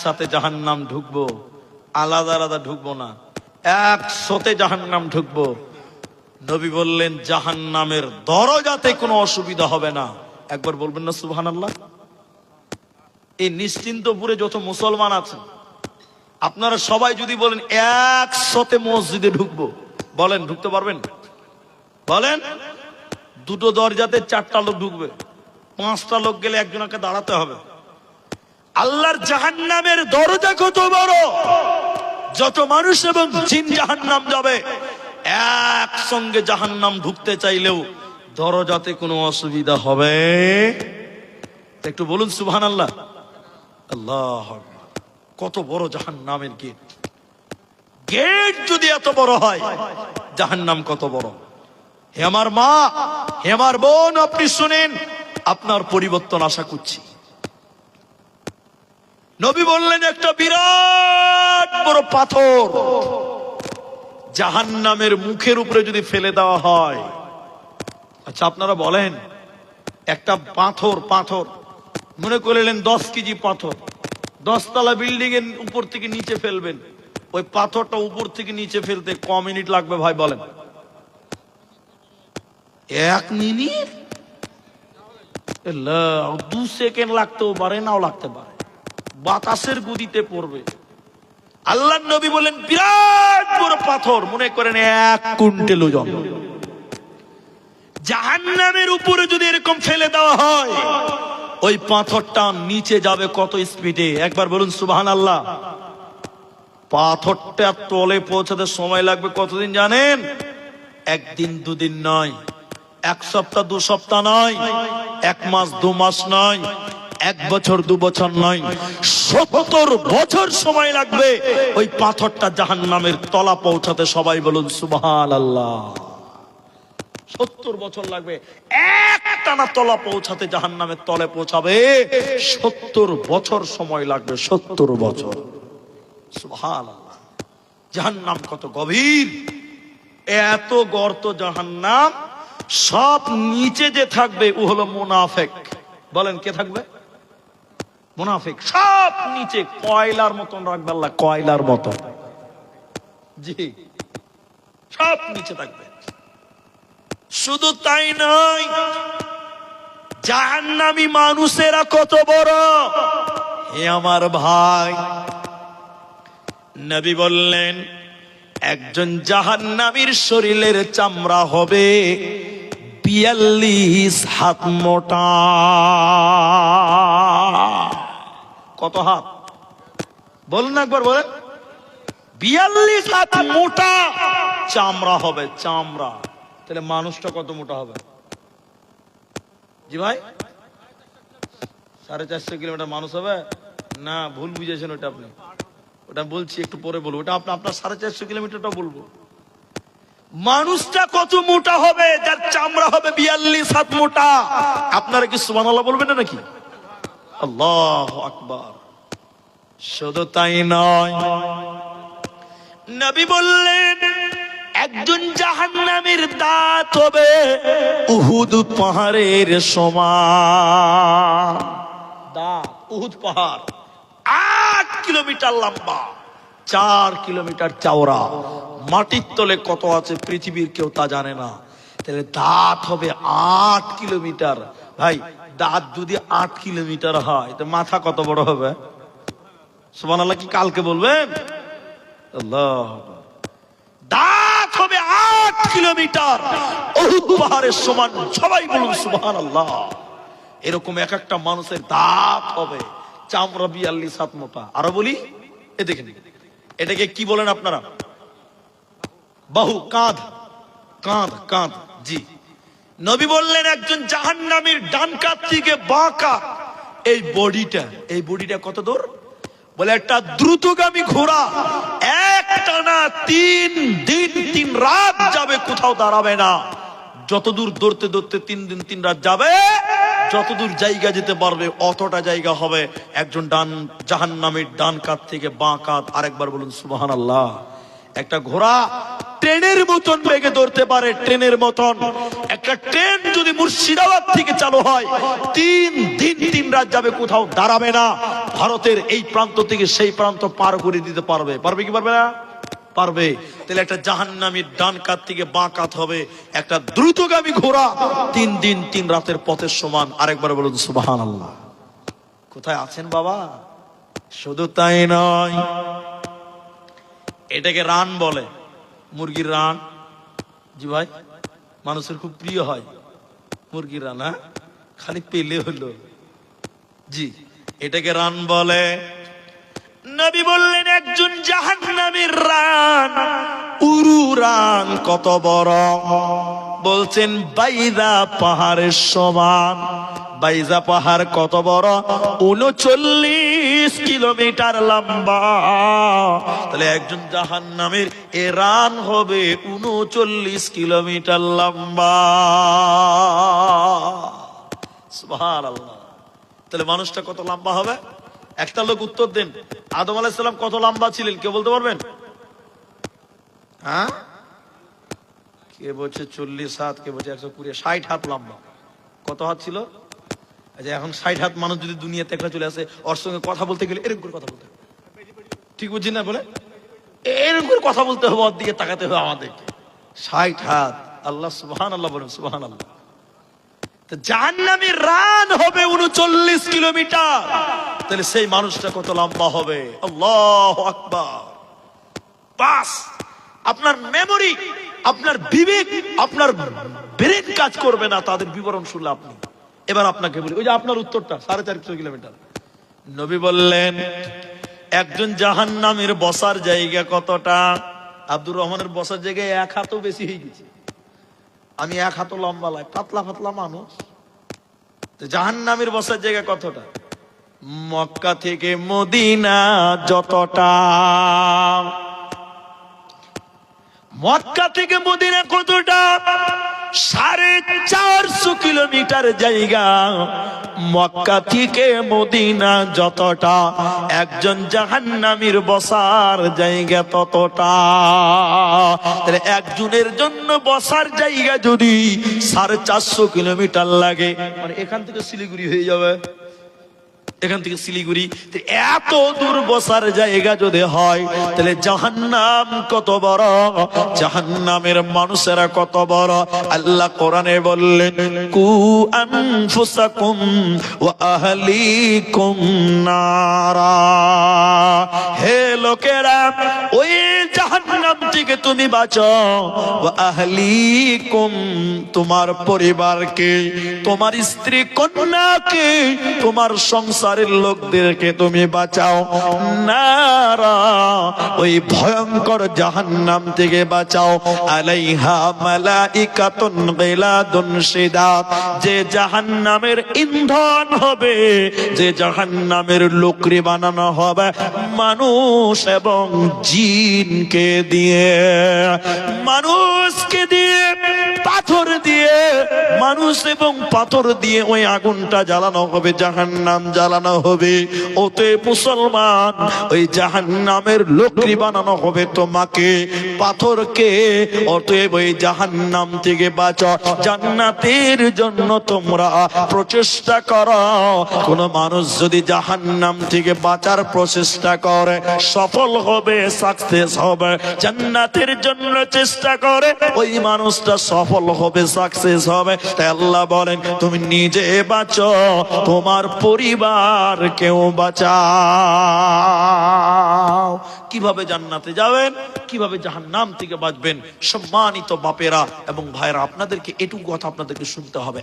একসাথে জাহান্নাম ঢুকবো, আলাদা আলাদা ঢুকবো না, একসাথে জাহান্নাম ঢুকবো। নবী বললেন জাহান্নামের দরজাতে কোনো অসুবিধা হবে না। একবার বলবেন না সুবহানাল্লাহ? এই নিশ্চিন্তপুরে যত মুসলমান আছেন আপনারা সবাই যদি বলেন একসাথে মসজিদে ঢুকবো, বলেন ঢুকতে পারবেন? বলেন। দুটো দরজাতে 4টা লোক ঢুকবে, 5টা লোক গেলে একজনকে দাঁড়াতে হবে। আল্লাহর জাহান্নামের দরজা কত বড়! যত মানুষ এবং জিন জাহান্নাম যাবে, একসঙ্গে জাহান্নাম ঢুকতে চাইলেও দরজাতে কোনো অসুবিধা হবে। একটু বলুন সুবহানাল্লাহ। আল্লাহ আকবার। কত বড় জাহান্নামের গেট! গেট যদি এত বড় হয়, জাহান্নাম কত বড়! হে আমার মা, হে আমার বোন, আপনি শুনেন, আপনার পরিবর্তন আশা করছি। নবী বললেন একটা বিরাট বড় পাথর জাহান্নামের মুখের উপরে যদি ফেলে দেওয়া হয়। আচ্ছা আপনারা বলেন, একটা পাথর মনে করলেন 10 কেজি পাথর, 10 তলা বিল্ডিং এর উপর থেকে নিচে ফেলবেন, ওই পাথরটা উপর থেকে নিচে ফেলতে ক মিনিট লাগবে ভাই বলেন? 1 মিনিট? 2 সেকেন্ড লাগতেও পারে, নাও লাগতে পারে, বাতাসের গতিতে পড়বে। আল্লাহর নবী বলেন বিরাট বড় পাথর, মনে করেন 1 কুইন্টাল ওজন, জাহান্নামের উপরে যদি এরকম ফেলে দেওয়া হয়, ওই পাথরটা নিচে যাবে কত স্পিডে? একবার বলুন সুবহানাল্লাহ। পাথরটা তলে পৌঁছাতে সময় লাগবে কতদিন জানেন? 1 দিন 2 দিন নয়, 1 সপ্তাহ 2 সপ্তাহ নয়, 1 মাস 2 মাস নয়, 1 বছর 2 বছর নয়, 70 বছর সময় লাগবে ওই পাথরটা জাহান্নামের তলা পৌঁছাতে। সবাই বলুন সুবহানাল্লাহ। 70 বছর লাগবে একটানা তলা পৌঁছাতে, জাহান্নামের তলে পৌঁছাবে 70 বছর সময় লাগবে, 70 বছর। সুবহানাল্লাহ। জাহান্নাম কত গভীর! এত গর্ত জাহান্নাম, সব নিচে যে থাকবে ও হলো মুনাফিক। বলেন কে থাকবে? মুনাফিক। সব নিচে কয়লার মতন রাখবে আল্লাহ, কয়লার মতন। জি, সব নিচে থাকবে। শুধু তাই নয়, জাহান্নামী মানুষেরা কত বড়! হে আমার ভাই, নবী বললেন একজন জাহান্নামীর শরীরের চামড়া হবে 42 হাত মোটা। কত হাত বলুন একবার, বলেন। 42 হাত মোটা চামড়া হবে, চামড়া। তাহলে মানুষটা কত মোটা হবে? জি ভাই, 450 কিলোমিটার মানুষ হবে না? ভুল বুঝেছেন ওটা আপনি। ওটা বলছি একটু পরে বলবো, ওটা আপনার 450 কিলোমিটারটা বলবো। মানুষটা কত মোটা হবে যার চামড়া হবে 42 হাত মোটা? আপনারা কি সুবহানাল্লাহ বলবেন না নাকি? আল্লাহু আকবার। শুধু তাই নয়, নবী বললেন একজন জাহান্নামের দাঁত হবে উহুদ পাহাড়ের সমান। দাঁত উহুদ পাহাড় 8 কিলোমিটার লম্বা, 4 কিলোমিটার চওড়া। মাটির তলে কত আছে পৃথিবীর কেউ তা জানে না। তাহলে দাঁত হবে 8 কিলোমিটার। ভাই, দাঁত যদি 8 কিলোমিটার হয় তো মাথা কত বড় হবে? সুবহানাল্লাহ কি কালকে বলবেন? আল্লাহ। দাঁত হবে 8 কিলোমিটার, উহুদ পাহাড়ের সমান। সবাই বলুন সুবহানাল্লাহ। এরকম এক একটা মানুষের দাঁত হবে, চামড়া 42 হাত মোটা। আরো বলি, এ দেখেন, এটাকে কি বলেন আপনারা? বাহু, কাঁধ, কাঁধ, কাঁধ। জি, নবী বললেন একজন জাহান্নামীর ডান কাঁধ থেকে বাঁ কাঁধ, এই বডিটা কত দূর? বলে একটা দ্রুতগামী ঘোড়া একটানা 3 দিন 3 রাত যাবে, কোথাও দাঁড়াবে না। যত দূর দৌড়তে দৌড়তে 3 দিন 3 রাত যাবে, যত দূর জায়গা যেতে পারবে অতটা জায়গা হবে। একজন জাহান্নামীর ডান কাঁধ থেকে বাঁ কাঁধ। আরেকবার বলুন সুবহানাল্লাহ। একটা ঘোড়া ট্রেনের মতন বেগে দৌড়তে পারে, ট্রেনের মতন। একটা ট্রেন যদি মুর্শিদাবাদ থেকে চালু হয় 3 দিন 3 রাত যাবে, কোথাও দাঁড়াবে না। ভারতের এই প্রান্ত থেকে সেই প্রান্ত পার করে দিতে পারবে? পারবে কি পারবে না? পারবে। তাহলে একটা জাহান্নামীর ডান কাত থেকে বাঁ কাত হবে একটা দ্রুতগামী ঘোড়া 3 দিন 3 রাতের পথের সমান। আরেকবার বলুন সুবহানাল্লাহ। কোথায় আছেন বাবা? শুধু তাই নয়, এটাকে রান বলে, মুরগির রান। জি ভাই, মানুষের খুব প্রিয় হয় মুরগির রান। হ্যাঁ, খালি পেলে হলো। জি, এটাকে রান বলে। নবী বললেন একজন জাহান্নামীর রান, উরু রান কত বড়? বলছেন বাইজা পাহাড়ের সমান। বাইজা পাহাড় কত বড়? 39 কিলোমিটার লম্বা। তাহলে একজন জাহান্নামীর এ রান হবে 39 কিলোমিটার লম্বা। সুবহানাল্লাহ। তাহলে মানুষটা কত লম্বা হবে? একটা লোক উত্তর দেন, আদম আলাইহিস সালাম কত লম্বা ছিলেন? কেউ বলতে পারবেন? হ্যাঁ, কে বলছে 40 হাত, কে বলছে 120, 60 হাত লম্বা। কত হাত ছিল? আচ্ছা, এখন 60 হাত মানুষ যদি দুনিয়াতে একটা চলে আসে, ওর সঙ্গে কথা বলতে গেলে এরকম করে কথা বলতে হবে। ঠিক বুঝছি না? বলে এরকম করে কথা বলতে হবে, ওর দিকে তাকাতে হবে আমাদেরকে। 60 হাত। আল্লাহ সুবহানাল্লাহ বলেন, সুবহানাল্লাহ। জাহান্নামীর রান হবে 39 কিলোমিটার। তাহলে সেই মানুষটা কত লম্বা হবে? আল্লাহু আকবার। বাস, আপনার মেমোরি, আপনার বিবেক, আপনার ব্রেন কাজ করবে না তাদের বিবরণ শুনলে আপনি। এবার আপনাকে বলি, ওই যে আপনার উত্তরটা 450 কিলোমিটার। নবী বললেন একজন জাহান্নামীর বসার জায়গা কতটা? আব্দুর রহমানের বসার জায়গায় 1 হাতও বেশি হয়ে গেছে। আমি 1 হাতও লম্বা লাই, পাতলা পাতলা মানুষ। জাহান্নামীর বসার জায়গা কতটা? মক্কা থেকে মদিনা যতটা। মক্কা থেকে মদিনা কতটা? 450 কিলোমিটার জায়গা। মক্কা থেকে মদিনা যতটা, একজন জাহান্নামীর বসার জায়গা ততটা। তাহলে একজনের জন্য বসার জায়গা যদি 450 কিলোমিটার লাগে, মানে এখান থেকে শিলিগুড়ি হয়ে যাবে। এখান থেকে শিলিগুড়ি এত দূর বসার জায়গা যদি হয়, তাহলে জাহান্নাম কত বড়, জাহান্নামের মানুষেরা কত বড়। আল্লাহ কোরআনে বললেন কু আনফুসাকুম ওয়া আহলিকুম নারা। হে লোকেরা, ওই জাহান্নাম থেকে তুমি বাঁচাও। ওয়া আহলিকুম, তোমার পরিবারকে, তোমার স্ত্রী কন্যাকে, তোমার সংসার লোকদেরকে তুমি বাঁচাও। নারা, ওই ভয়ঙ্কর জাহান্নাম থেকে বাঁচাও। আলাইহা মালাইকাতুন গিলাদুন শিদাদ, যে জাহান্নামের ইন্ধন হবে, যে জাহান্নামের লোকরি বানানো হবে মানুষ এবং জিনকে দিয়ে। মানুষকে দিয়ে, পাথর দিয়ে, মানুষ এবং পাথর দিয়ে ওই আগুনটা জ্বালানো হবে, জাহান্নাম জ্বালানো হবে। ওতে মুসলমান, ওই জাহান্নামের লোকরি বানানো হবে তোমাকে, পাথরকে। অতএব ওই জাহান্নাম থেকে বাঁচো। জান্নাতের জন্য তোমরা প্রচেষ্টা করো। কোন মানুষ যদি জাহান্নাম থেকে বাঁচার প্রচেষ্টা করে, সফল হবে, সাকসেস হবে। জান্নাতের জন্য চেষ্টা করে, ওই মানুষটা সফল হবে, সাকসেস হবে। তাই আল্লাহ বলেন তুমি নিজে বাঁচো, তোমার পরিবার কেউ বাঁচাও। কিভাবে জান্নাতে যাবেন, কিভাবে জাহান্নাম থেকে বাঁচবেন? সম্মানিত বাপেরা এবং ভাইরা, আপনাদেরকে এটুকু কথা আপনাদেরকে শুনতে হবে।